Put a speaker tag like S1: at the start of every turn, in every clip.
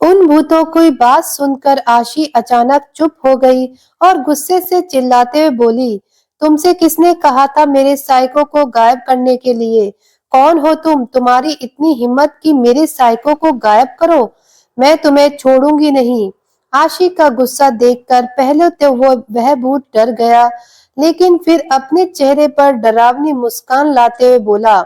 S1: उन भूतों की बात सुनकर आशी अचानक चुप हो गई और गुस्से से चिल्लाते हुए बोली, तुमसे किसने कहा था मेरे साइको को गायब करने के लिए? कौन हो तुम? तुम्हारी इतनी हिम्मत कि मेरे साइको को गायब करो? मैं तुम्हें छोड़ूंगी नहीं। आशी का गुस्सा देखकर पहले तो वह भूत डर गया, लेकिन फिर अपने चेहरे पर डरावनी मुस्कान लाते हुए बोला,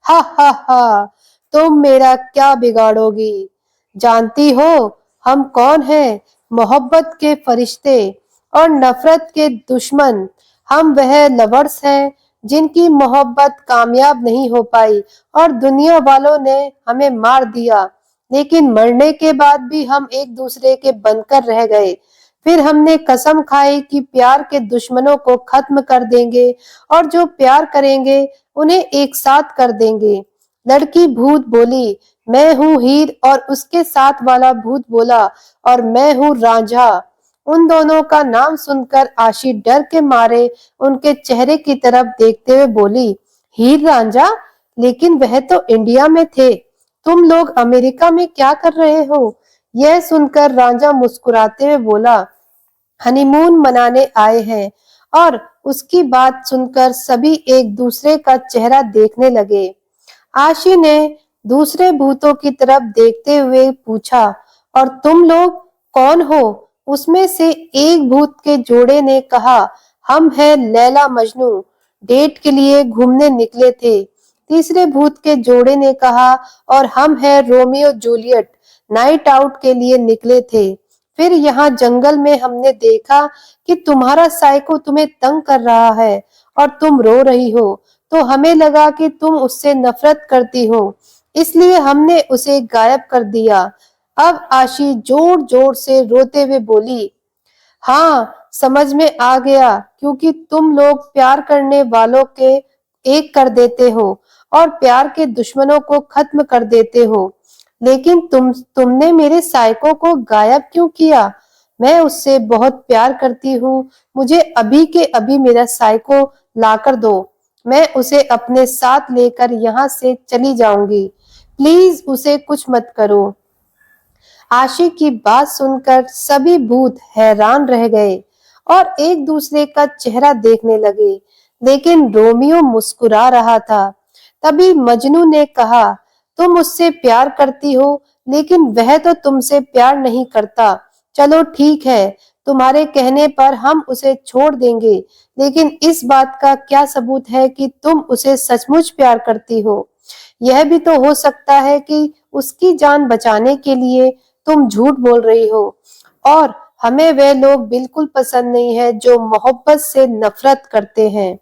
S1: हा हा हा, तुम मेरा क्या बिगाड़ोगी? जानती हो हम कौन हैं? मोहब्बत के फरिश्ते और नफरत के दुश्मन। हम वह लवर्स हैं जिनकी मोहब्बत कामयाब नहीं हो पाई और दुनिया वालों ने हमें मार दिया, लेकिन मरने के बाद भी हम एक दूसरे के बनकर रह गए। फिर हमने कसम खाई कि प्यार के दुश्मनों को खत्म कर देंगे और जो प्यार करेंगे उन्हें एक साथ कर देंगे। लड़की भूत बोली, मैं हूँ हीर, और उसके साथ वाला भूत बोला, और मैं हूँ रांझा। उन दोनों का नाम सुनकर आशी डर के मारे उनके चेहरे की तरफ देखते हुए बोली, हीर रांझा? लेकिन वह तो इंडिया में थे। तुम लोग अमेरिका में क्या कर रहे हो? यह सुनकर रांझा मुस्कुराते हुए बोला, हनीमून मनाने आए हैं। और उसकी बात सुनकर सभी एक दूसरे का चेहरा देखने लगे। आशी ने दूसरे भूतों की तरफ देखते हुए पूछा, और तुम लोग कौन हो? उसमें से एक भूत के जोड़े ने कहा, हम हैं लैला मजनू, डेट के लिए घूमने निकले थे। तीसरे भूत के जोड़े ने कहा, और हम हैं रोमियो जूलियट, नाइट आउट के लिए निकले थे। फिर यहाँ जंगल में हमने देखा कि तुम्हारा साइको तुम्हें तंग कर रहा है और तुम रो रही हो, तो हमें लगा कि तुम उससे नफरत करती हो, इसलिए हमने उसे गायब कर दिया। अब आशी जोर जोर से रोते हुए बोली, हाँ समझ में आ गया, क्योंकि तुम लोग प्यार करने वालों के एक कर देते हो और प्यार के दुश्मनों को खत्म कर देते हो। लेकिन तुमने मेरे साइको को गायब क्यों किया? मैं उससे बहुत प्यार करती हूँ। मुझे अभी के अभी मेरा साइको लाकर दो। मैं उसे अपने साथ लेकर यहाँ से चली जाऊंगी। प्लीज उसे कुछ मत करो। आशी की बात सुनकर सभी भूत हैरान रह गए और एक दूसरे का चेहरा देखने लगे, लेकिन रोमियो मुस्कुरा रहा था। तभी मजनू ने कहा, तुम उससे प्यार करती हो, लेकिन वह तो तुमसे प्यार नहीं करता। चलो ठीक है, तुम्हारे कहने पर हम उसे छोड़ देंगे, लेकिन इस बात का क्या सबूत है कि तुम उसे सचमुच प्यार करती हो? यह भी तो हो सकता है कि उसकी जान बचाने के लिए तुम झूठ बोल रही हो। और हमें वे लोग बिल्कुल पसंद नहीं है जो मोहब्बत से नफरत करते हैं,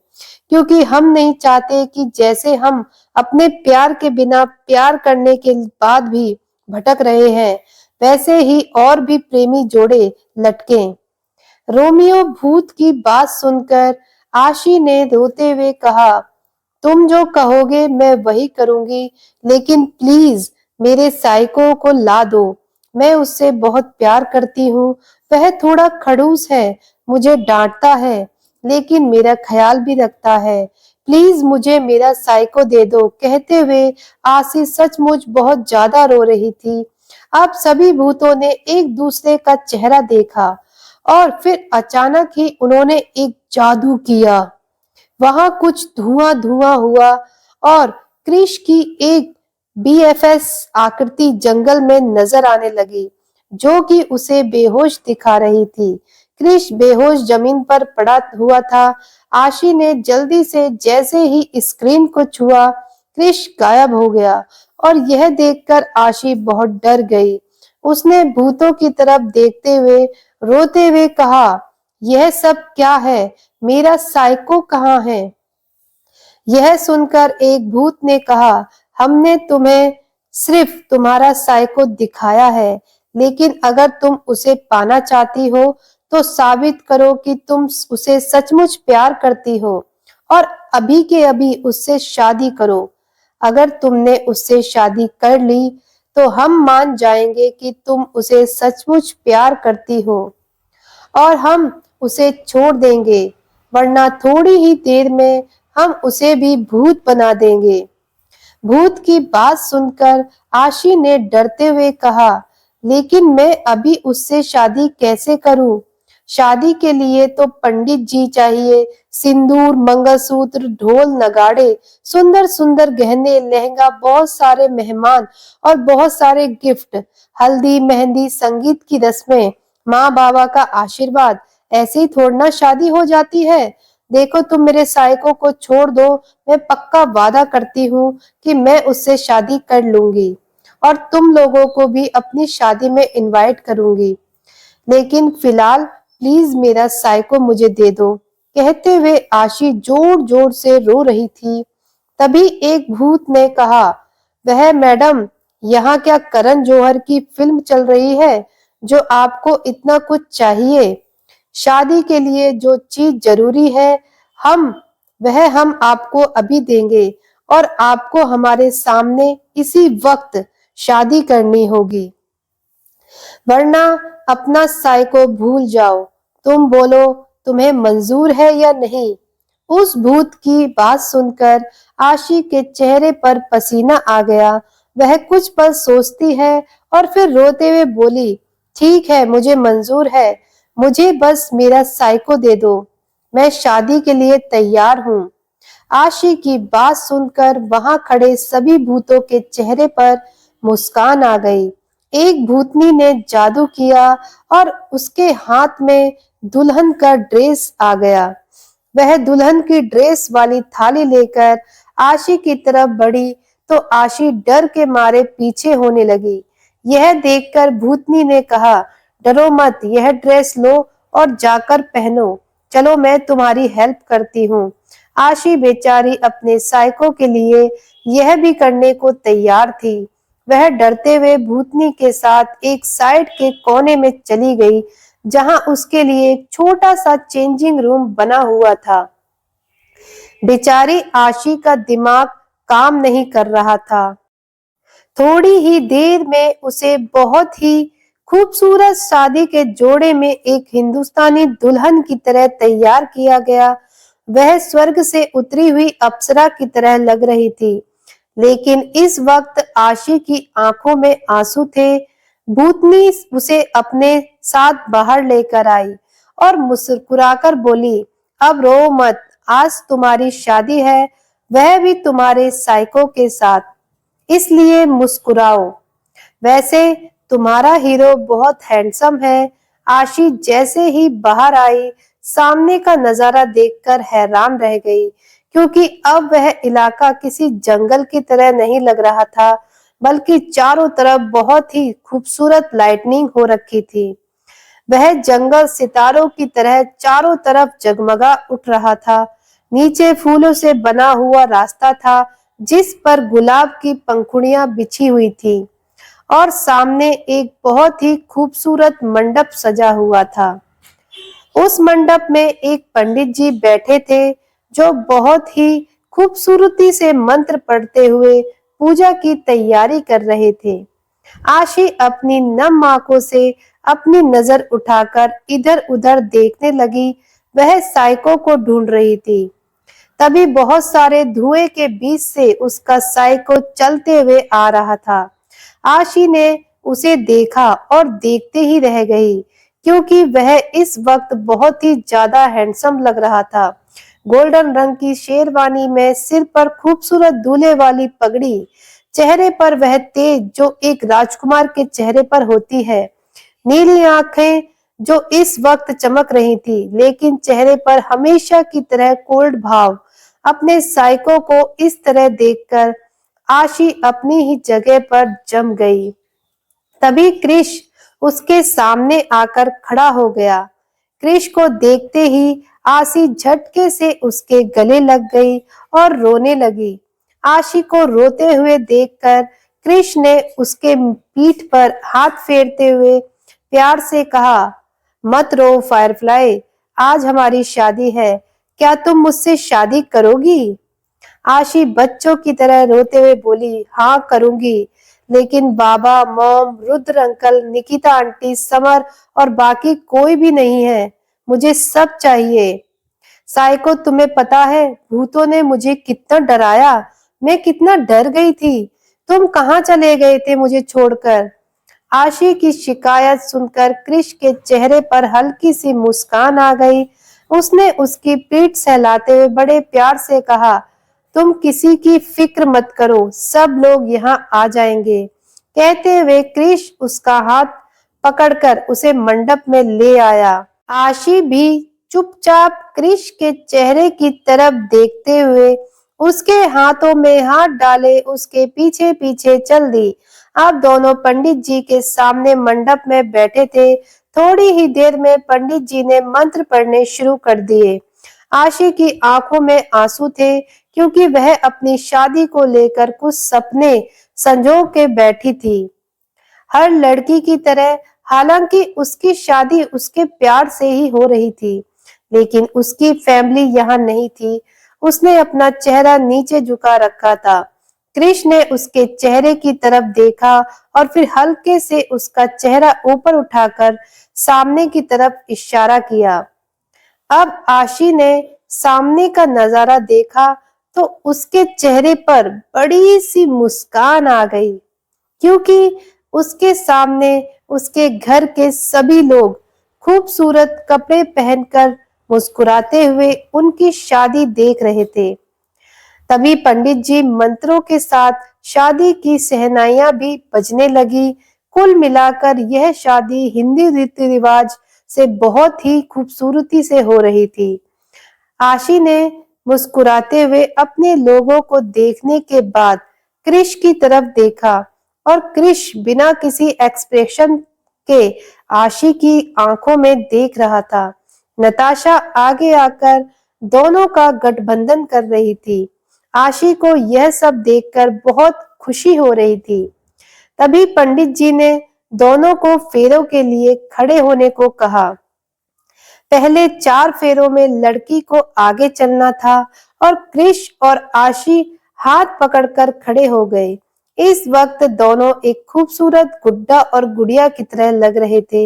S1: क्योंकि हम नहीं चाहते कि जैसे हम अपने प्यार के बिना प्यार करने के बाद भी भटक रहे हैं, वैसे ही और भी प्रेमी जोड़े लटके। रोमियो भूत की बात सुनकर आशी ने रोते हुए कहा, तुम जो कहोगे मैं वही करूंगी, लेकिन प्लीज मेरे साइको को ला दो। मैं उससे बहुत प्यार करती हूँ। वह थोड़ा खड़ूस है, मुझे डांटता है, लेकिन मेरा ख्याल भी रखता है। प्लीज मुझे मेरा साइको दे दो। कहते हुए आशी सचमुच बहुत ज्यादा रो रही थी। अब सभी भूतों ने एक दूसरे का चेहरा देखा और फिर अचानक ही उन्होंने एक जादू किया। वहां कुछ धुआं धुआं हुआ और क्रिश की एक बीएफएस आकृति जंगल में नजर आने लगी, जो कि उसे बेहोश दिखा रही थी। क्रिश बेहोश जमीन पर पड़ा हुआ था। आशी ने जल्दी से जैसे ही स्क्रीन को छुआ, क्रिश गायब हो गया और यह देखकर आशी बहुत डर गई। उसने भूतों की तरफ देखते हुए रोते हुए कहा, यह सब क्या है? मेरा साइको कहाँ है? यह सुनकर एक भूत ने कहा, हमने तुम्हें सिर्फ तुम्हारा साइको दिखाया है, लेकिन अगर तुम उसे पाना चाहती हो तो साबित करो कि तुम उसे सचमुच प्यार करती हो और अभी के अभी उससे शादी करो। अगर तुमने उससे शादी कर ली तो हम मान जाएंगे कि तुम उसे सचमुच प्यार करती हो और हम उसे छोड़ देंगे, वरना थोड़ी ही देर में हम उसे भी भूत बना देंगे। भूत की बात सुनकर आशी ने डरते हुए कहा, लेकिन मैं अभी उससे शादी कैसे करूं? शादी के लिए तो पंडित जी चाहिए, सिंदूर, मंगलसूत्र, ढोल, नगाड़े, सुंदर सुंदर गहने, लहंगा, बहुत सारे मेहमान और बहुत सारे गिफ्ट, हल्दी, मेहंदी, संगीत की रस्में, माँ बाबा का आशीर्वाद। ऐसे ही थोड़ा ना शादी हो जाती है। देखो तुम मेरे साइको को छोड़ दो, मैं पक्का वादा करती हूँ कि मैं उससे शादी कर लूंगी और तुम लोगों को भी अपनी शादी में इनवाइट करूंगी। लेकिन फिलहाल प्लीज मेरा साइको मुझे दे दो। कहते हुए आशी जोर जोर से रो रही थी। तभी एक भूत ने कहा, वह मैडम, यहाँ क्या करण जौहर की फिल्म चल रही है जो आपको इतना कुछ चाहिए? शादी के लिए जो चीज जरूरी है हम हम आपको अभी देंगे और आपको हमारे सामने इसी वक्त शादी करनी होगी, वरना अपना साइको भूल जाओ। तुम बोलो, तुम्हें मंजूर है या नहीं? उस भूत की बात सुनकर आशी के चेहरे पर पसीना आ गया। वह कुछ पल सोचती है और फिर रोते हुए बोली, ठीक है, मुझे मंजूर है। मुझे बस मेरा साइको दे दो। मैं शादी के लिए तैयार हूँ। आशी की बात सुनकर वहां खड़े सभी भूतों के चेहरे पर मुस्कान आ गई। एक भूतनी ने जादू किया और उसके हाथ में दुल्हन का ड्रेस आ गया। वह दुल्हन की ड्रेस वाली थाली लेकर आशी की तरफ बढ़ी तो आशी डर के मारे पीछे होने लगी। यह देखकर भूतनी ने कहा, डरो मत, यह ड्रेस लो और जाकर पहनो। चलो मैं तुम्हारी हेल्प करती हूँ। आशी बेचारी अपने साइको के लिए यह भी करने को तैयार थी। वह डरते हुए भूतनी के साथ एक साइड के कोने में चली गई, जहां उसके लिए एक छोटा सा चेंजिंग रूम बना हुआ था। बेचारी आशी का दिमाग काम नहीं कर रहा था। थोड़ी ही देर में उसे बहुत ही खूबसूरत शादी के जोड़े में एक हिंदुस्तानी दुल्हन की तरह तैयार किया गया। वह स्वर्ग से उतरी हुई अप्सरा की तरह लग रही थी। लेकिन इस वक्त आशी की आंखों में आंसू थे। भूतनी उसे अपने साथ बाहर लेकर आई और मुस्कुराकर बोली, अब रो मत, आज तुम्हारी शादी है, वह भी तुम्हारे साइको के साथ, इसलिए मुस्कुराओ। वैसे तुम्हारा हीरो बहुत हैंडसम है। आशी जैसे ही बाहर आई, सामने का नजारा देखकर हैरान रह गई, क्योंकि अब वह इलाका किसी जंगल की तरह नहीं लग रहा था, बल्कि चारों तरफ बहुत ही खूबसूरत लाइटनिंग हो रखी थी। वह जंगल सितारों की तरह चारों तरफ जगमगा उठ रहा था। नीचे फूलों से बना हुआ रास्ता था, जिस पर गुलाब की पंखुड़ियां बिछी हुई थी और सामने एक बहुत ही खूबसूरत मंडप सजा हुआ था। उस मंडप में एक पंडित जी बैठे थे, जो बहुत ही खूबसूरती से मंत्र पढ़ते हुए पूजा की तैयारी कर रहे थे। आशी अपनी नम आंखों से अपनी नजर उठाकर इधर उधर देखने लगी। वह साइको को ढूंढ रही थी। तभी बहुत सारे धुएं के बीच से उसका साइको चलते हुए आ रहा था। आशी ने उसे देखा और देखते ही रह गई, क्योंकि वह इस वक्त बहुत ही ज्यादा हैंडसम लग रहा था। गोल्डन रंग की शेरवानी में सिर पर खूबसूरत दूल्हे वाली पगड़ी, चेहरे पर वह तेज जो एक राजकुमार के चेहरे पर होती है, नीली आंखें जो इस वक्त चमक रही थी, लेकिन चेहरे पर हमेशा की तरह कोल्ड भाव। अपने साइको को इस तरह देखकर आशी अपनी ही जगह पर जम गई। तभी क्रिश उसके सामने आकर खड़ा हो गया। क्रिश को देखते ही आशी झटके से उसके गले लग गई और रोने लगी। आशी को रोते हुए देखकर क्रिश ने उसके पीठ पर हाथ फेरते हुए प्यार से कहा, मत रो फायरफ्लाई, आज हमारी शादी है, क्या तुम मुझसे शादी करोगी? आशी बच्चों की तरह रोते हुए बोली, हाँ करूंगी, लेकिन बाबा, mom, Rudra uncle, Nikita aunty, Samar और बाकी कोई भी नहीं है। मुझे सब चाहिए। साइको, तुम्हें पता है भूतों ने मुझे कितना डराया? मैं कितना डर गई थी। तुम कहाँ चले गए थे मुझे छोड़कर? आशी की शिकायत सुनकर कृष के चेहरे पर हल्की सी मुस्कान आ गई। उसने उसकी पीठ सहलाते हुए बड़े प्यार से कहा, तुम किसी की फिक्र मत करो, सब लोग यहाँ आ जाएंगे। कहते हुए कृष उसका हाथ पकड़कर उसे मंडप में ले आया। आशी भी चुपचाप कृष के चेहरे की तरफ देखते हुए उसके हाथों में हाथ डाले उसके पीछे पीछे चल दी। अब दोनों पंडित जी के सामने मंडप में बैठे थे। थोड़ी ही देर में पंडित जी ने मंत्र पढ़ने शुरू कर दिए। आशी की आंखों में आंसू थे क्योंकि वह अपनी शादी को लेकर कुछ सपने संजो के बैठी थी, हर लड़की की तरह। हालांकि उसकी शादी उसके प्यार से ही हो रही थी, लेकिन उसकी फैमिली यहाँ नहीं थी। उसने अपना चेहरा नीचे झुका रखा था। कृष्ण ने उसके चेहरे की तरफ देखा और फिर हल्के से उसका चेहरा ऊपर उठाकर सामने की तरफ इशारा किया। अब आशी ने सामने का नजारा देखा तो उसके चेहरे पर बड़ी सी मुस्कान आ गई, क्योंकि उसके सामने उसके घर के सभी लोग खूबसूरत कपड़े पहनकर मुस्कुराते हुए उनकी शादी देख रहे थे। तभी पंडित जी मंत्रों के साथ शादी की सहनाइयां भी बजने लगी। कुल मिलाकर यह शादी हिंदू रीति रिवाज से बहुत ही खूबसूरती से हो रही थी। आशी ने मुस्कुराते हुए अपने लोगों को देखने के बाद कृष की तरफ देखा और कृष बिना किसी एक्सप्रेशन के आशी की आंखों में देख रहा था। नताशा आगे आकर दोनों का गठबंधन कर रही थी। आशी को यह सब देखकर बहुत खुशी हो रही थी। तभी पंडित जी ने दोनों को फेरों के लिए खड़े होने को कहा। पहले 4 फेरों में लड़की को आगे चलना था और कृष और आशी हाथ पकड़कर खड़े हो गए। इस वक्त दोनों एक खूबसूरत गुड्डा और गुड़िया की तरह लग रहे थे।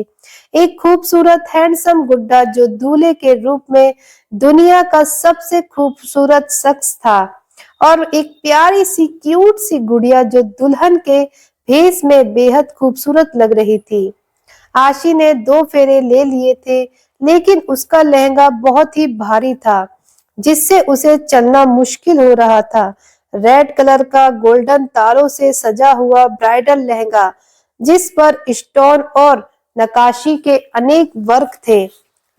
S1: एक खूबसूरत हैंडसम गुड्डा जो दूल्हे के रूप में दुनिया का सबसे खूबसूरत शख्स था, और एक प्यारी सी क्यूट सी गुड़िया जो दुल्हन के भेष में बेहद खूबसूरत लग रही थी। आशी ने 2 फेरे ले लिए थे, लेकिन उसका लहंगा बहुत ही भारी था, जिससे उसे चलना मुश्किल हो रहा था। रेड कलर का गोल्डन तारों से सजा हुआ ब्राइडल लहंगा, जिस पर स्टोन और नकाशी के अनेक वर्क थे।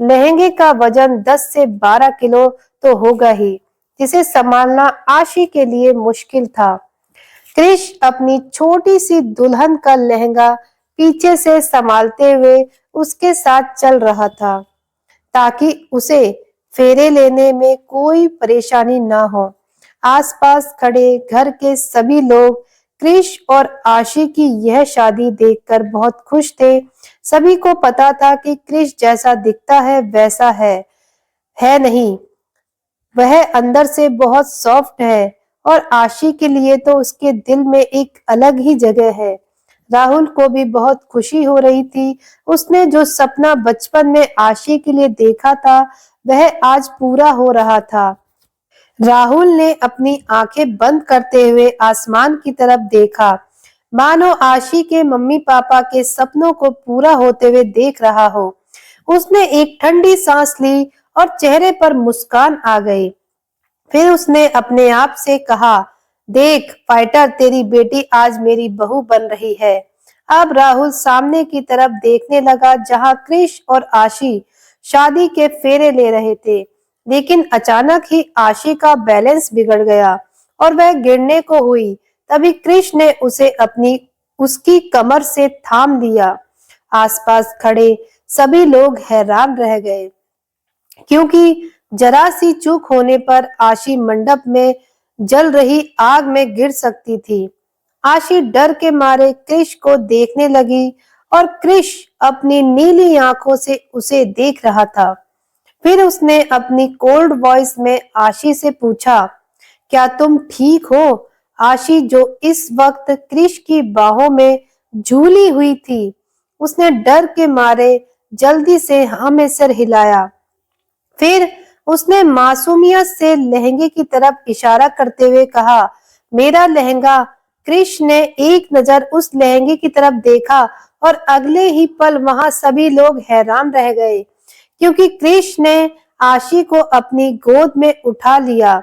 S1: लहंगे का वजन 10 से 12 किलो तो होगा ही, जिसे संभालना आशी के लिए मुश्किल था। कृष अपनी छोटी सी दुल्हन का लहंगा पीछे से संभालते हुए उसके साथ चल रहा था, ताकि उसे फेरे लेने में कोई परेशानी ना हो। आसपास खड़े घर के सभी लोग कृष और आशी की यह शादी देखकर बहुत खुश थे। सभी को पता था कि कृष जैसा दिखता है वैसा है नहीं, वह अंदर से बहुत सॉफ्ट है, और आशी के लिए तो उसके दिल में एक अलग ही जगह है। राहुल को भी बहुत खुशी हो रही थी। उसने जो सपना बचपन में आशी के लिए देखा था वह आज पूरा हो रहा था। राहुल ने अपनी आंखें बंद करते हुए आसमान की तरफ देखा, मानो आशी के मम्मी पापा के सपनों को पूरा होते हुए देख रहा हो। उसने एक ठंडी सांस ली और चेहरे पर मुस्कान आ गई। फिर उसने अपने आप से कहा, देख फाइटर, तेरी बेटी आज मेरी बहू बन रही है। अब राहुल सामने की तरफ देखने लगा, जहां कृष और आशी शादी के फेरे ले रहे थे। लेकिन अचानक ही आशी का बैलेंस बिगड़ गया और वह गिरने को हुई। तभी कृष ने उसे उसकी कमर से थाम लिया। आसपास खड़े सभी लोग हैरान रह गए, क्योंकि जरा सी चूक होने पर आशी मंडप में जल रही आग में गिर सकती थी। आशी डर के मारे कृष को देखने लगी और कृष अपनी नीली आंखों से उसे देख रहा था। फिर उसने अपनी कोल्ड वॉइस में आशी से पूछा, क्या तुम ठीक हो? आशी, जो इस वक्त कृष की बाहों में झूली हुई थी, उसने डर के मारे जल्दी से हाँ में सिर हिलाया। फिर उसने मासूमियत से लहंगे की तरफ इशारा करते हुए कहा, मेरा लहंगा। कृष ने एक नजर उस लहंगे की तरफ देखा और अगले ही पल वहां सभी लोग हैरान रह गए, क्योंकि कृष्ण ने आशी को अपनी गोद में उठा लिया।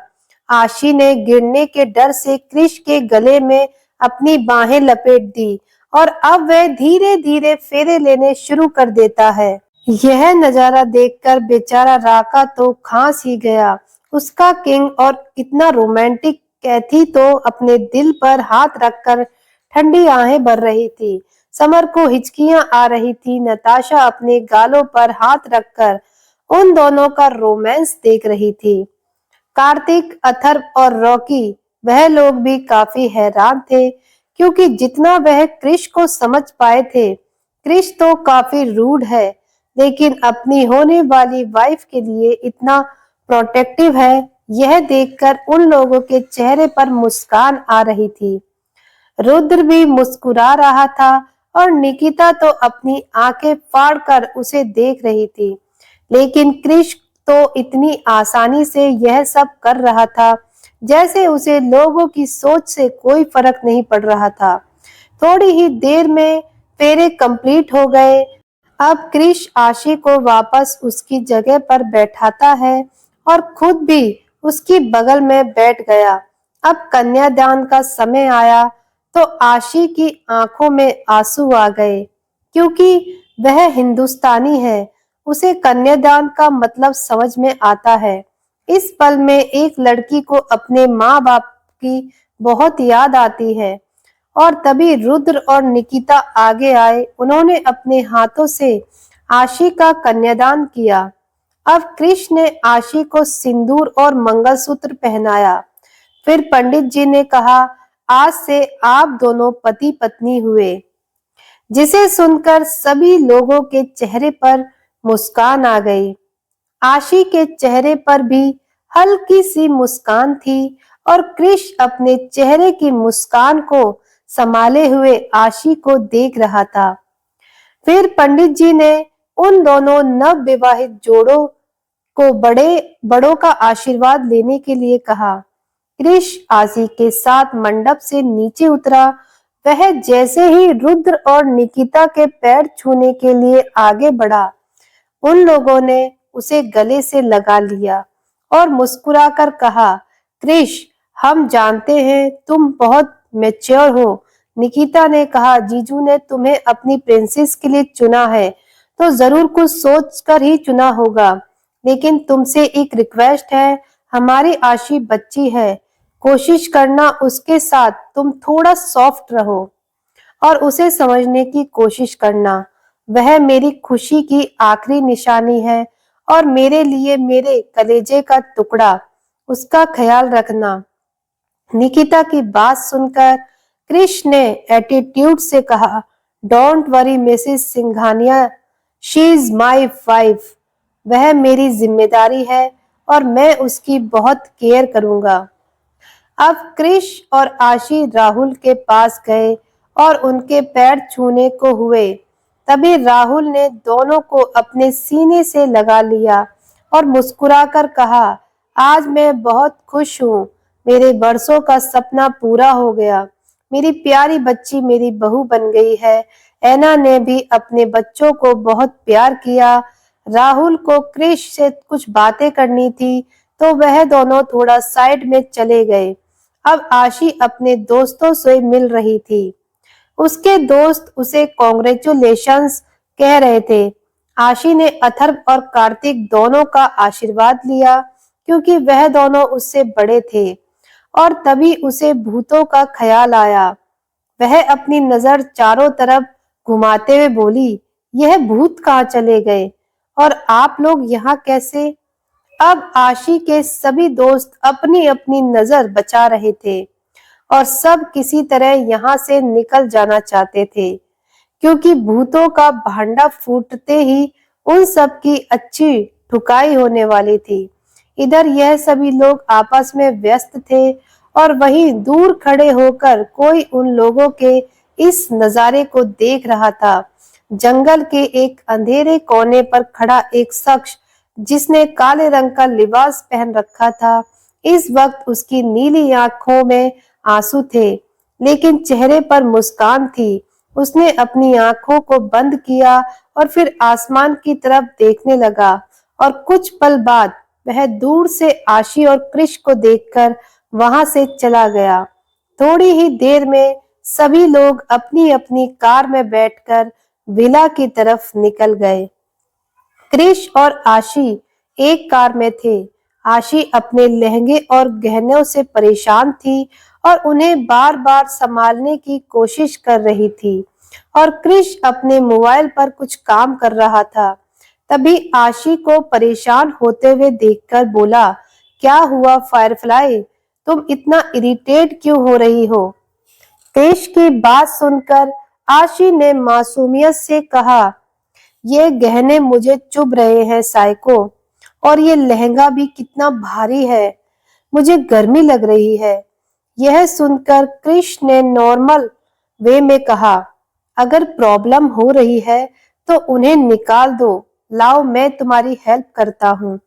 S1: आशी ने गिरने के डर से कृष्ण के गले में अपनी बाहें लपेट दी और अब वह धीरे धीरे फेरे लेने शुरू कर देता है। यह नजारा देखकर बेचारा राका तो खांस ही गया। उसका किंग और इतना रोमांटिक कैथी तो अपने दिल पर हाथ रखकर ठंडी आहें भर रही थी। समर को हिचकियां आ रही थी। नताशा अपने गालों पर हाथ रखकर उन दोनों का रोमांस देख रही थी। कार्तिक, अथर्व और रॉकी वह लोग भी काफी हैरान थे, क्योंकि जितना वह क्रिश को समझ पाए थे, क्रिश तो काफी रूड है, लेकिन अपनी होने वाली वाइफ के लिए इतना प्रोटेक्टिव है। यह देखकर उन लोगों के चेहरे पर मुस्कान आ रही थी। रुद्र भी मुस्कुरा रहा था और निकिता तो अपनी आंखें फाड़कर उसे देख रही थी, लेकिन क्रिश तो इतनी आसानी से यह सब कर रहा था जैसे उसे लोगों की सोच से कोई फर्क नहीं पड़ रहा था। थोड़ी ही देर में फेरे कंप्लीट हो गए। अब क्रिश आशी को वापस उसकी जगह पर बैठाता है और खुद भी उसकी बगल में बैठ गया। अब कन्यादान का समय आया तो आशी की आंखों में आंसू आ गए, क्योंकि वह हिंदुस्तानी है। उसे कन्यादान का मतलब समझ में आता है। इस पल में एक लड़की को अपने माँ बाप की बहुत याद आती है। और तभी रुद्र और निकिता आगे आए। उन्होंने अपने हाथों से आशी का कन्यादान किया। अब कृष्ण ने आशी को सिंदूर और मंगलसूत्र पहनाया। फिर पंडित जी ने कहा, आज से आप दोनों पति पत्नी हुए। जिसे सुनकर सभी लोगों के चेहरे पर मुस्कान आ गई। आशी के चेहरे पर भी हल्की सी मुस्कान थी और कृष अपने चेहरे की मुस्कान को संभाले हुए आशी को देख रहा था। फिर पंडित जी ने उन दोनों नव विवाहित जोड़ों को बड़ों का आशीर्वाद लेने के लिए कहा। कृष आशी के साथ मंडप से नीचे उतरा। वह जैसे ही रुद्र और निकिता के पैर छूने के लिए आगे बढ़ा, उन लोगों ने उसे गले से लगा लिया और मुस्कुराकर कहा, कृष, हम जानते हैं तुम बहुत मैच्योर हो। निकिता ने कहा, जीजू ने तुम्हें अपनी प्रिंसेस के लिए चुना है तो जरूर कुछ सोच कर ही चुना होगा, लेकिन तुमसे एक रिक्वेस्ट है। हमारी आशी बच्ची है, कोशिश करना उसके साथ तुम थोड़ा सॉफ्ट रहो और उसे समझने की कोशिश करना। वह मेरी खुशी की आखिरी निशानी है और मेरे लिए मेरे कलेजे का टुकड़ा। उसका ख्याल रखना। निकिता की बात सुनकर कृष्ण ने एटीट्यूड से कहा, don't worry Mrs Singhania, she is my wife. वह मेरी जिम्मेदारी है और मैं उसकी बहुत केयर करूंगा। अब कृष और आशी राहुल के पास गए और उनके पैर छूने को हुए। तभी राहुल ने दोनों को अपने सीने से लगा लिया और मुस्कुराकर कहा, आज मैं बहुत खुश हूँ। मेरे बरसों का सपना पूरा हो गया। मेरी प्यारी बच्ची मेरी बहू बन गई है। ऐना ने भी अपने बच्चों को बहुत प्यार किया। राहुल को कृष से कुछ बातें करनी थी तो वह दोनों थोड़ा साइड में चले गए। अब आशी अपने दोस्तों से मिल रही थी। उसके दोस्त उसे कॉन्ग्रेचुलेशंस कह रहे थे। आशी ने अथर्व और कार्तिक दोनों का आशीर्वाद लिया, क्योंकि वह दोनों उससे बड़े थे। और तभी उसे भूतों का ख्याल आया। वह अपनी नजर चारों तरफ घुमाते हुए बोली, यह भूत कहाँ चले गए और आप लोग यहाँ कैसे? अब आशी के सभी दोस्त अपनी अपनी नजर बचा रहे थे और सब किसी तरह यहाँ से निकल जाना चाहते थे, क्योंकि भूतों का भांडा फूटते ही उन सब की अच्छी ठुकाई होने वाली थी। इधर यह सभी लोग आपस में व्यस्त थे और वहीं दूर खड़े होकर कोई उन लोगों के इस नजारे को देख रहा था। जंगल के एक अंधेरे कोने पर खड़ा एक शख्स, जिसने काले रंग का लिबास पहन रखा था, इस वक्त उसकी नीली आंखों में आंसू थे, लेकिन चेहरे पर मुस्कान थी। उसने अपनी आंखों को बंद किया और फिर आसमान की तरफ देखने लगा और कुछ पल बाद वह दूर से आशी और कृष को देखकर वहां से चला गया। थोड़ी ही देर में सभी लोग अपनी अपनी कार में बैठकर विला की तरफ निकल गए। कृष और आशी एक कार में थे। आशी अपने लहंगे और गहनों से परेशान थी और उन्हें बार-बार संभालने की कोशिश कर रही थी और कृष अपने मोबाइल पर कुछ काम कर रहा था। तभी आशी को परेशान होते हुए देखकर बोला, क्या हुआ फायरफ्लाई, तुम इतना इरिटेट क्यों हो रही हो? कृष की बात सुनकर आशी ने मासूमियत से कहा, ये गहने मुझे चुभ रहे हैं साइको, और ये लहंगा भी कितना भारी है, मुझे गर्मी लग रही है। यह सुनकर कृष ने नॉर्मल वे में कहा, अगर प्रॉब्लम हो रही है तो उन्हें निकाल दो, लाओ मैं तुम्हारी हेल्प करता हूँ।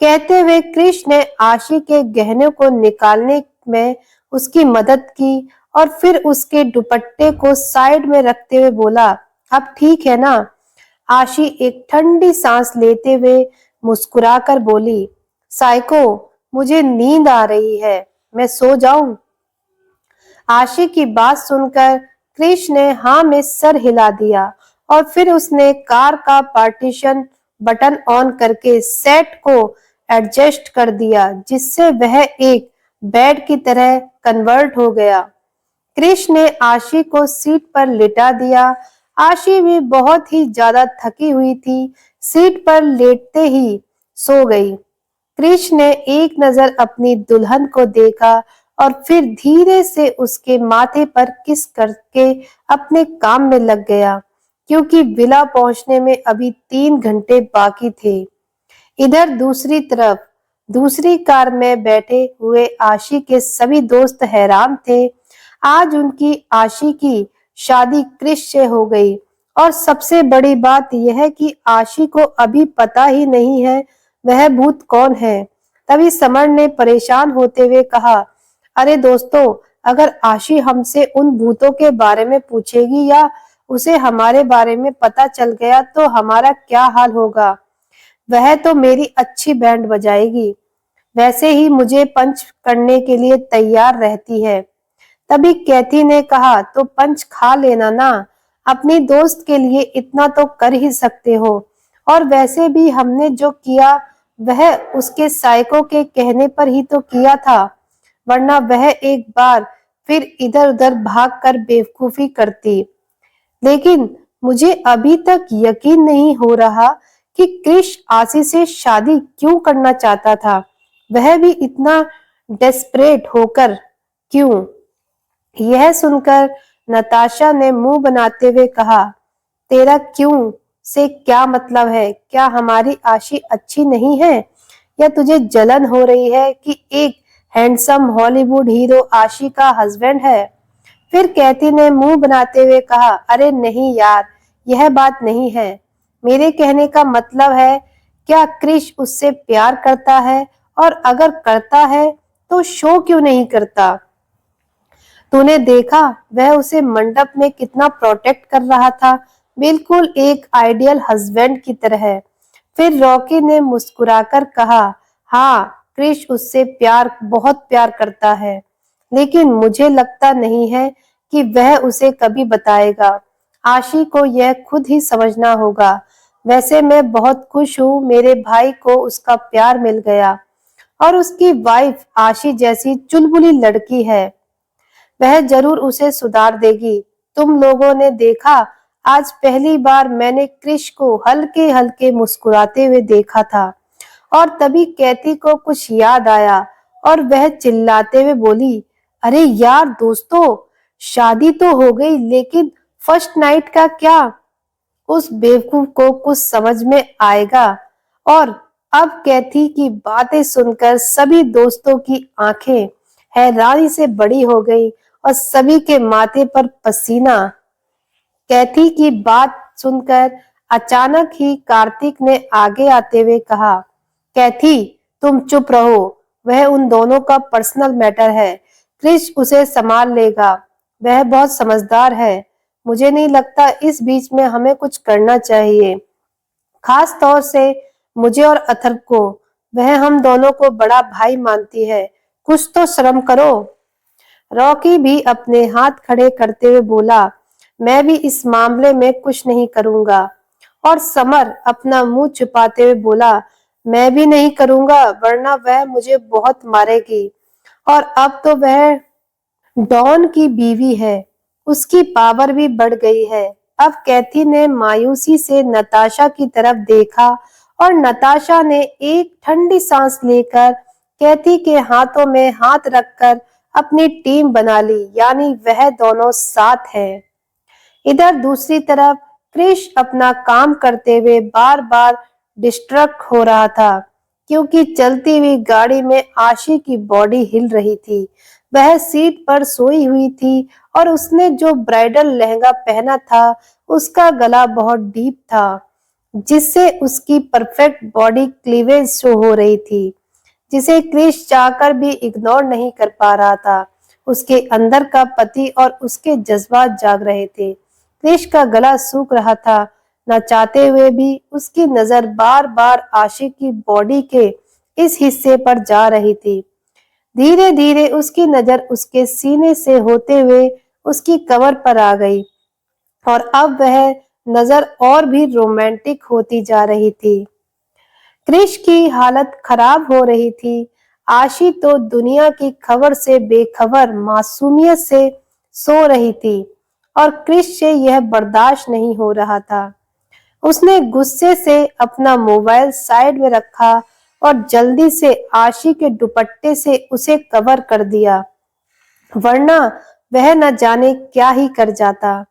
S1: कहते हुए कृष ने आशी के गहनों को निकालने में उसकी मदद की और फिर उसके दुपट्टे को साइड में रखते हुए बोला, अब ठीक है ना? आशी एक ठंडी सांस लेते हुए मुस्कुराकर बोली, साइको, मुझे नींद आ रही है, मैं सो जाऊं? आशी की बात सुनकर कृष ने हाँ में सर हिला दिया और फिर उसने कार का पार्टीशन बटन ऑन करके सेट को एडजस्ट कर दिया, जिससे वह एक बेड की तरह कन्वर्ट हो गया। कृष ने आशी को सीट पर लिटा दिया। आशी भी बहुत ही ज्यादा थकी हुई थी, सीट पर लेटते ही सो गई। कृष ने एक नजर अपनी दुल्हन को देखा और फिर धीरे से उसके माथे पर किस करके अपने काम में लग गया, क्योंकि विला पहुंचने में अभी 3 घंटे बाकी थे। इधर दूसरी तरफ दूसरी कार में बैठे हुए आशी के सभी दोस्त हैरान थे। आज उनकी आशी की शादी कृष से हो गई और सबसे बड़ी बात यह है कि आशी को अभी पता ही नहीं है वह भूत कौन है। तभी समर ने परेशान होते हुए कहा, अरे दोस्तों, अगर आशी हमसे उन भूतों के बारे में पूछेगी या उसे हमारे बारे में पता चल गया तो हमारा क्या हाल होगा? वह तो मेरी अच्छी बैंड बजाएगी, वैसे ही मुझे पंच करने के लिए तैयार रहती है। तभी कैथी ने कहा, तो पंच खा लेना ना, अपनी दोस्त के लिए इतना तो कर ही सकते हो, और वैसे भी हमने जो किया वह उसके साइको के कहने पर ही तो किया था, वरना वह एक बार फिर इधर उधर भाग कर बेवकूफी करती। लेकिन मुझे अभी तक यकीन नहीं हो रहा कि कृष आशी से शादी क्यों करना चाहता था, वह भी इतना डेस्परेट होकर क्यों? यह सुनकर नताशा ने मुंह बनाते हुए कहा, तेरा क्यों से क्या मतलब है? क्या हमारी आशी अच्छी नहीं है, या तुझे जलन हो रही है कि एक हैंडसम हॉलीवुड हीरो आशी का हस्बैंड है? फिर कैथी ने मुंह बनाते हुए कहा, अरे नहीं यार, यह बात नहीं है। मेरे कहने का मतलब है, क्या कृष उससे प्यार करता है, और अगर करता है तो शो क्यों नहीं करता? तूने देखा वह उसे मंडप में कितना प्रोटेक्ट कर रहा था, बिल्कुल एक आइडियल हस्बैंड की तरह। फिर रॉकी ने मुस्कुराकर कहा, हाँ, कृष उससे बहुत प्यार करता है, लेकिन मुझे लगता नहीं है कि वह उसे कभी बताएगा। आशी को यह खुद ही समझना होगा। वैसे मैं बहुत खुश हूँ मेरे भाई को उसका प्यार मिल गया, और उसकी वाइफ आशी जैसी चुलबुली लड़की है, वह जरूर उसे सुधार देगी। तुम लोगों ने देखा, आज पहली बार मैंने कृष को हल्के हल्के मुस्कुराते हुए देखा था, और तभी कैथी को कुछ याद आया और वह चिल्लाते हुए बोली, अरे यार दोस्तों, शादी तो हो गई, लेकिन फर्स्ट नाइट का क्या? उस बेवकूफ को कुछ समझ में आएगा। और अब कैथी की बातें सुनकर सभी दोस्तों की आंखें हैरानी से बड़ी हो गई और सभी के माथे पर पसीना। कैथी की बात सुनकर अचानक ही कार्तिक ने आगे आते हुए कहा, कैथी, तुम चुप रहो, वह उन दोनों का पर्सनल मैटर है, कृष उसे संभाल लेगा, वह बहुत समझदार है, मुझे नहीं लगता इस बीच में हमें कुछ करना चाहिए, खास तौर से मुझे और अथर्व को। वह हम दोनों को बड़ा भाई मानती है, कुछ तो शर्म करो। रॉकी भी अपने हाथ खड़े करते हुए बोला, मैं भी इस मामले में कुछ नहीं करूंगा। और समर अपना मुंह छुपाते हुए बोला, मैं भी नहीं करूंगा, वरना वह मुझे बहुत मारेगी। और अब तो वह डॉन की बीवी है, उसकी पावर भी बढ़ गई है। अब कैथी ने मायूसी से नताशा की तरफ देखा और नताशा ने एक ठंडी सांस लेकर कैथी के हाथों में हाथ रखकर अपनी टीम बना ली, यानी वह दोनों साथ हैं। इधर दूसरी तरफ क्रिश अपना काम करते हुए बार बार डिस्ट्रैक्ट हो रहा था, क्योंकि चलती हुई गाड़ी में आशी की बॉडी हिल रही थी। वह सीट पर सोई हुई थी और उसने जो ब्राइडल लहंगा पहना था उसका गला बहुत डीप था, जिससे उसकी परफेक्ट बॉडी क्लीवेज शो हो रही थी, जिसे क्रिश चाहकर भी इग्नोर नहीं कर पा रहा था। उसके अंदर का पति और उसके जज्बात जाग रहे थे। क्रिश का गला सूख रहा था, न चाहते हुए भी उसकी नजर बार बार आशिक की बॉडी के इस हिस्से पर जा रही थी। धीरे धीरे उसकी नजर उसके सीने से होते हुए उसकी कमर पर आ गई और अब वह नजर और भी रोमांटिक होती जा रही थी। क्रिश की हालत खराब हो रही थी। आशी तो दुनिया की खबर से बेखबर मासूमियत से सो रही थी और क्रिश से यह बर्दाश्त नहीं हो रहा था। उसने गुस्से से अपना मोबाइल साइड में रखा और जल्दी से आशी के दुपट्टे से उसे कवर कर दिया, वरना वह न जाने क्या ही कर जाता।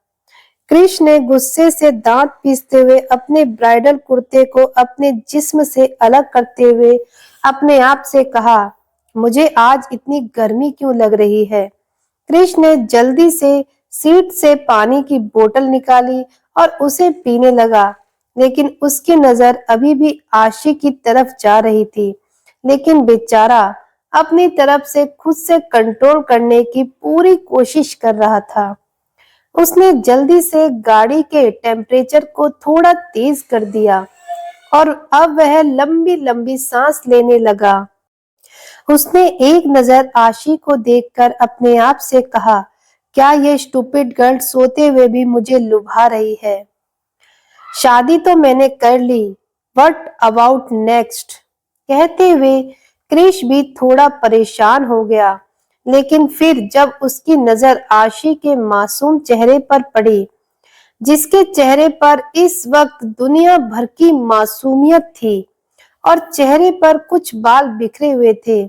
S1: क्रिश ने गुस्से से दांत पीसते हुए अपने ब्राइडल कुर्ते को अपने जिस्म से अलग करते हुए अपने आप से कहा, मुझे आज इतनी गर्मी क्यों लग रही है। क्रिश ने जल्दी से सीट से पानी की बोतल निकाली और उसे पीने लगा, लेकिन उसकी नजर अभी भी आशी की तरफ जा रही थी। लेकिन बेचारा अपनी तरफ से खुद से कंट्रोल करने की पूरी कोशिश कर रहा था। उसने जल्दी से गाड़ी के टेम्परेचर को थोड़ा तेज कर दिया और अब वह लंबी लंबी सांस लेने लगा। उसने एक नजर आशी को देखकर अपने आप से कहा, क्या ये स्टूपिड गर्ल सोते हुए भी मुझे लुभा रही है। शादी तो मैंने कर ली, व्हाट अबाउट नेक्स्ट। कहते हुए क्रिश भी थोड़ा परेशान हो गया, लेकिन फिर जब उसकी नजर आशी के मासूम चेहरे पर पड़ी, जिसके चेहरे पर इस वक्त दुनिया भर की मासूमियत थी और चेहरे पर कुछ बाल बिखरे हुए थे,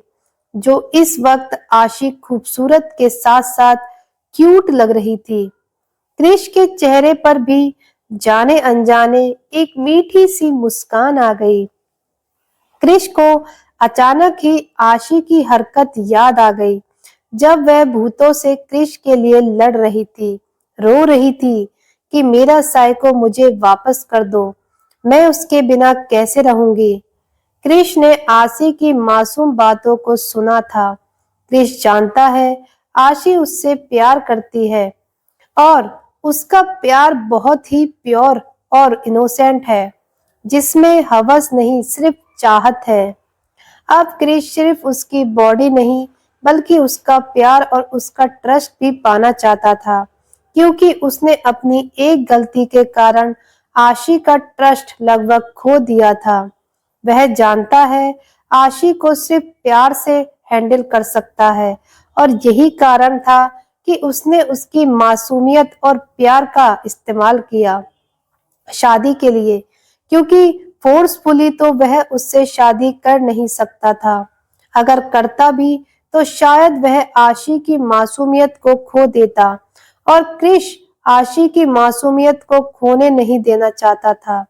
S1: जो इस वक्त आशी खूबसूरत के साथ साथ क्यूट लग रही थी। क्रिश के चेहरे पर भी जाने अनजाने एक मीठी सी मुस्कान आ गई। क्रिश को अचानक ही आशी की हरकत याद आ गई, जब वह भूतों से क्रिश के लिए लड़ रही थी, रो रही थी कि मेरा साइको मुझे वापस कर दो, मैं उसके बिना कैसे रहूंगी। क्रिश ने आशी की मासूम बातों को सुना था। क्रिश जानता है आशी उससे प्यार करती है और उसका प्यार बहुत ही प्योर और इनोसेंट है, जिसमें हवस नहीं सिर्फ चाहत है। अब क्रिश सिर्फ उसकी बॉडी नहीं बल्कि उसका प्यार और उसका ट्रस्ट भी पाना चाहता था, क्योंकि उसने अपनी एक गलती के कारण आशी का ट्रस्ट लगभग खो दिया था। वह जानता है आशी को सिर्फ प्यार से हैंडल कर सकता है और यही कारण था कि उसने उसकी मासूमियत और प्यार का इस्तेमाल किया शादी के लिए, क्योंकि फोर्सफुली तो वह उससे शादी कर नहीं सकता था। अगर करता भी तो शायद वह आशी की मासूमियत को खो देता और क्रिश आशी की मासूमियत को खोने नहीं देना चाहता था।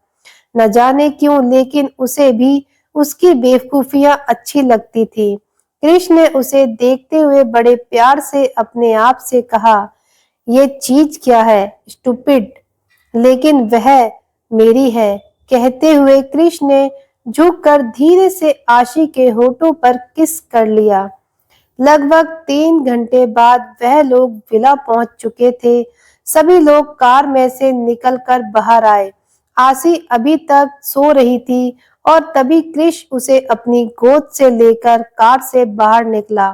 S1: न जाने क्यों, लेकिन उसे भी उसकी बेवकूफियां अच्छी लगती थी। क्रिश ने उसे देखते हुए बड़े प्यार से अपने आप से कहा, ये चीज क्या है स्टूपिड, लेकिन वह मेरी है। कहते हुए क्रिश ने झुककर धीरे से आशी के होठों पर किस कर लिया। लगभग 3 घंटे बाद वह लोग विला पहुंच चुके थे। सभी लोग कार में से निकलकर बाहर आए। आशी अभी तक सो रही थी और तभी क्रिश उसे अपनी गोद से लेकर कार से बाहर निकला।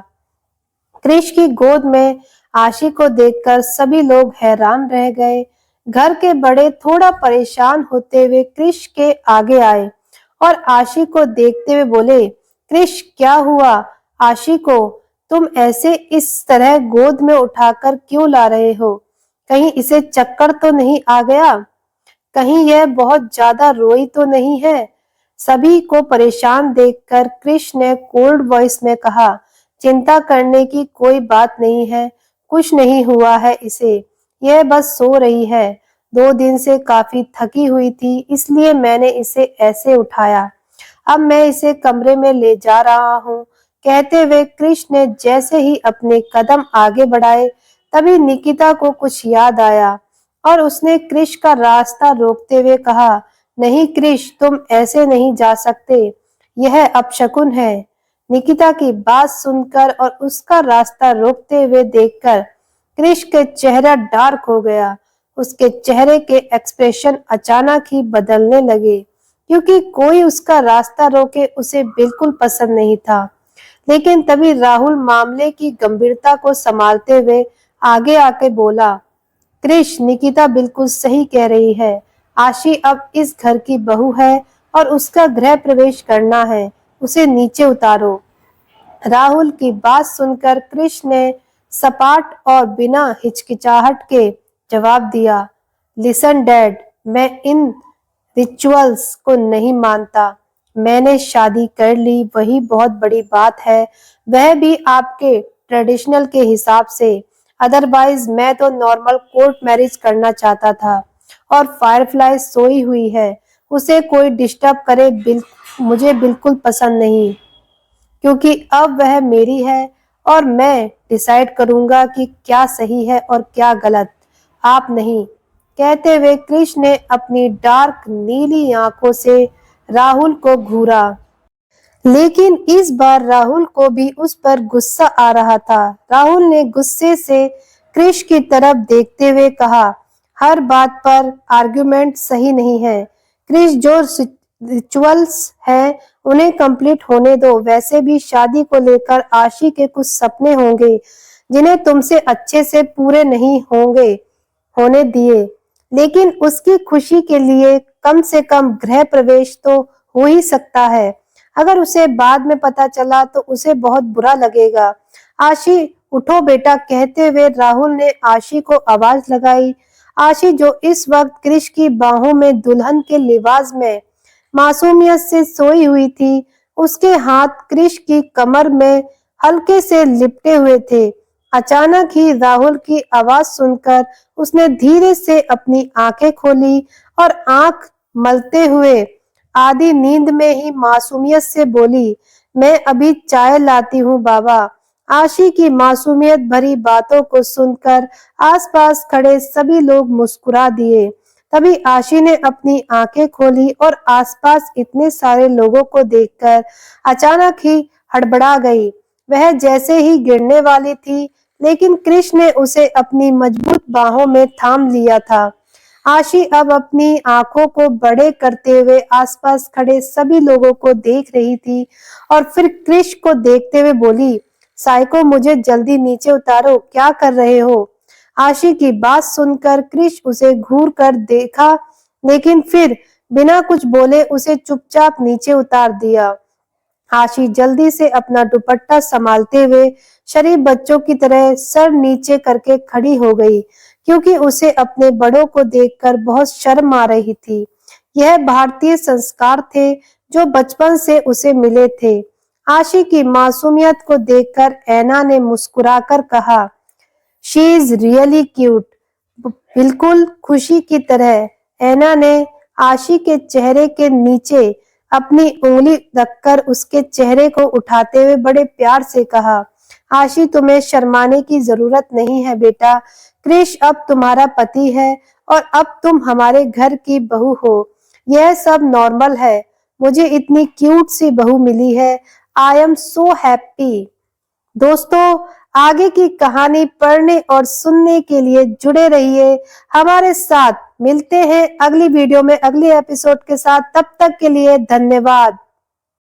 S1: क्रिश की गोद में आशी को देखकर सभी लोग हैरान रह गए। घर के बड़े थोड़ा परेशान होते हुए क्रिश के आगे आए और आशी को देखते हुए बोले, क्रिश क्या हुआ? आशी को तुम ऐसे इस तरह गोद में उठाकर क्यों ला रहे हो? कहीं इसे चक्कर तो नहीं आ गया? कहीं यह बहुत ज्यादा रोई तो नहीं है? सभी को परेशान देखकर क्रिश ने कोल्ड वॉइस में कहा, चिंता करने की कोई बात नहीं है, कुछ नहीं हुआ है इसे, यह बस सो रही है। 2 दिन से काफी थकी हुई थी, इसलिए मैंने इसे ऐसे उठाया। अब मैं इसे कमरे में ले जा रहा हूँ। कहते हुए क्रिश ने जैसे ही अपने कदम आगे बढ़ाए, तभी निकिता को कुछ याद आया और उसने क्रिश का रास्ता रोकते हुए कहा, नहीं क्रिश, तुम ऐसे नहीं जा सकते, यह अपशकुन है। निकिता की बात सुनकर और उसका रास्ता रोकते हुए देखकर क्रिश के चेहरा डार्क हो गया। उसके चेहरे के एक्सप्रेशन अचानक ही बदलने लगे, क्योंकि कोई उसका रास्ता रोके उसे बिल्कुल पसंद नहीं था। लेकिन तभी राहुल मामले की गंभीरता को संभालते हुए आगे आके बोला, क्रिश, निकिता बिल्कुल सही कह रही है। आशी अब इस घर की बहू है और उसका गृह प्रवेश करना है, उसे नीचे उतारो। राहुल की बात सुनकर क्रिश ने सपाट और बिना हिचकिचाहट के जवाब दिया, लिसन डैड, मैं इन रिचुअल्स को नहीं मानता। मैंने शादी कर ली, वही बहुत बड़ी बात है, वह भी आपके ट्रेडिशनल के हिसाब से। अदरवाइज मैं तो नॉर्मल कोर्ट मैरिज करना चाहता था। और फायरफ्लाई सोई हुई है, उसे कोई डिस्टर्ब करे मुझे बिल्कुल पसंद नहीं, क्योंकि अब वह मेरी है और मैं डिसाइड करूंगा कि क्या सही है और क्या गलत, आप नहीं। कहते हुए क्रिश ने अपनी डार्क नीली आंखों से राहुल को घूरा, लेकिन इस बार राहुल को भी उस पर गुस्सा आ रहा था। राहुल ने गुस्से से क्रिश की तरफ देखते हुए कहा, हर बात पर आर्गुमेंट सही नहीं है। क्रिश, जो रिचुअल्स हैं उन्हें कंप्लीट होने दो। वैसे भी शादी को लेकर आशी के कुछ सपने होंगे जिन्हें तुमसे अच्छे से पूरे नहीं होने दिए, लेकिन उसकी खुशी के लिए कम से कम गृह प्रवेश तो हो ही सकता है। अगर उसे बाद में पता चला तो उसे बहुत बुरा लगेगा। आशी, उठो बेटा। कहते हुए राहुल ने आशी को आवाज लगाई। आशी, जो इस वक्त क्रिश की बाहों में दुल्हन के लिबास में मासूमियत से सोई हुई थी, उसके हाथ क्रिश की कमर में हल्के से लिपटे हुए थे। अचानक ही राहुल की आवाज सुनकर उसने धीरे से अपनी आंखें खोली और आंख मलते हुए आधी नींद में ही मासूमियत से बोली, मैं अभी चाय लाती हूँ बाबा। आशी की मासूमियत भरी बातों को सुनकर आसपास खड़े सभी लोग मुस्कुरा दिए। तभी आशी ने अपनी आंखें खोली और आसपास इतने सारे लोगों को देखकर अचानक ही हड़बड़ा गई। वह जैसे ही गिरने वाली थी, लेकिन क्रिश ने उसे अपनी मजबूत बाहों में थाम लिया था। आशी अब अपनी आंखों को बड़े करते हुए आसपास खड़े सभी लोगों को देख रही थी और फिर क्रिश को देखते हुए बोली, साइको, मुझे जल्दी नीचे उतारो, क्या कर रहे हो? आशी की बात सुनकर क्रिश उसे घूर कर देखा, लेकिन फिर बिना कुछ बोले उसे चुपचाप नीचे उतार दिया। आशी जल्दी से अपना दुपट्टा संभालते हुए शरीफ बच्चों की तरह सर नीचे करके खड़ी हो गई, क्योंकि उसे अपने बड़ों को देखकर बहुत शर्म आ रही थी। यह भारतीय संस्कार थे जो बचपन से उसे मिले थे। आशी की मासूमियत को देखकर ऐना ने मुस्कुराकर कहा, शी इज रियली क्यूट। बिल्कुल खुशी की तरह ऐना ने आशी के चेहरे के नीचे अपनी उंगली रखकर उसके चेहरे को उठाते हुए बड़े प्यार से कहा, आशी, तुम्हें शर्माने की जरूरत नहीं है बेटा। क्रिश अब तुम्हारा पति है और अब तुम हमारे घर की बहू हो। यह सब नॉर्मल है। मुझे इतनी क्यूट सी बहू मिली है। I am so happy. दोस्तों, आगे की कहानी पढ़ने और सुनने के लिए जुड़े रहिए हमारे साथ। मिलते हैं अगली वीडियो में अगले एपिसोड के साथ। तब तक के लिए धन्यवाद।